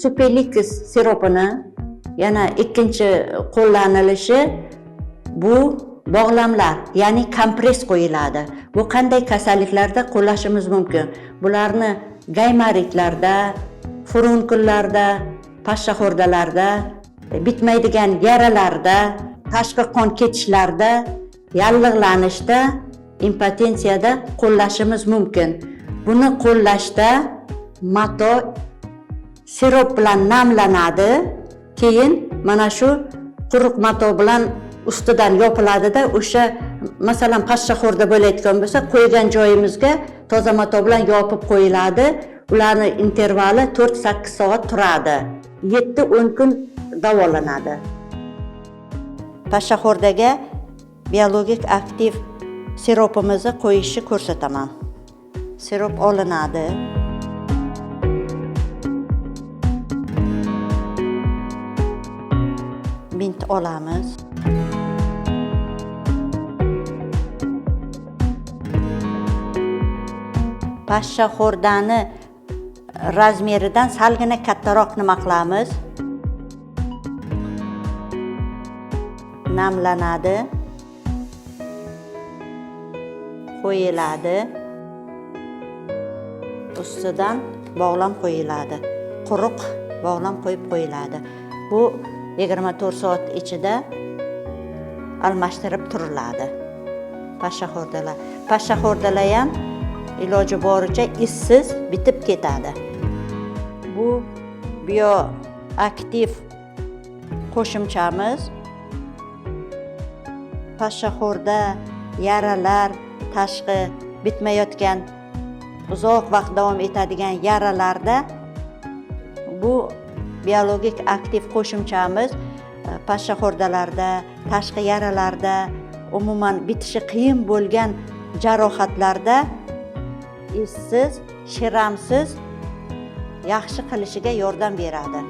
Superlikis siropini yana ikkinchi qo'llanilishi bu bog'lamlar, ya'ni kompress qo'yiladi. Bu qanday kasalliklarda qo'llashimiz mumkin? Bularni gaymaritlarda, furunkullarda, pashshaxo'rdalarda, bitmaydigan yaralarda, tashqi qon ketishlarda, yallig'lanishda, impotensiyada qo'llashimiz mumkin. Buni qo'llashda mato sirop bilan namlanadi, keyin mana shu quruq mato bilan ustidan yopiladi-da, o'sha masalan pashshaxo'rda bo'layotgan bo'lsa, qo'ygan joyimizga toza mato bilan yopib qo'yiladi. Ularning intervali 4-8 soat turadi. 7-10 kun davolanadi. Pashshaxo'rdaga biologik aktiv siropimizni qo'yishni ko'rsataman. Sirop olinadi. Bint olamiz. Pashshaxo'rdani razmeridan salgina kattaroq nima qilamiz? Namlanadi. Qo'yiladi. Ustidan bog'lam qo'yiladi. Quruq bog'lam qo'yib qo'yiladi. Bu 24 soat ichida almashtirib turiladi. Pashshaxo'rdalar ham iloji boricha izsiz bitib ketadi. Bu bioaktiv qo'shimchamiz pashshaxo'rda yaralar, tashqi bitmayotgan uzoq vaqt davom etadigan yaralarda bu biologik aktiv qo'shimchamiz pashshaxo'rdalarda, tashqi yaralarda, umuman bitishi qiyin bo'lgan jarohatlarda izsiz, shiramsiz yaxshi qilishiga yordam beradi.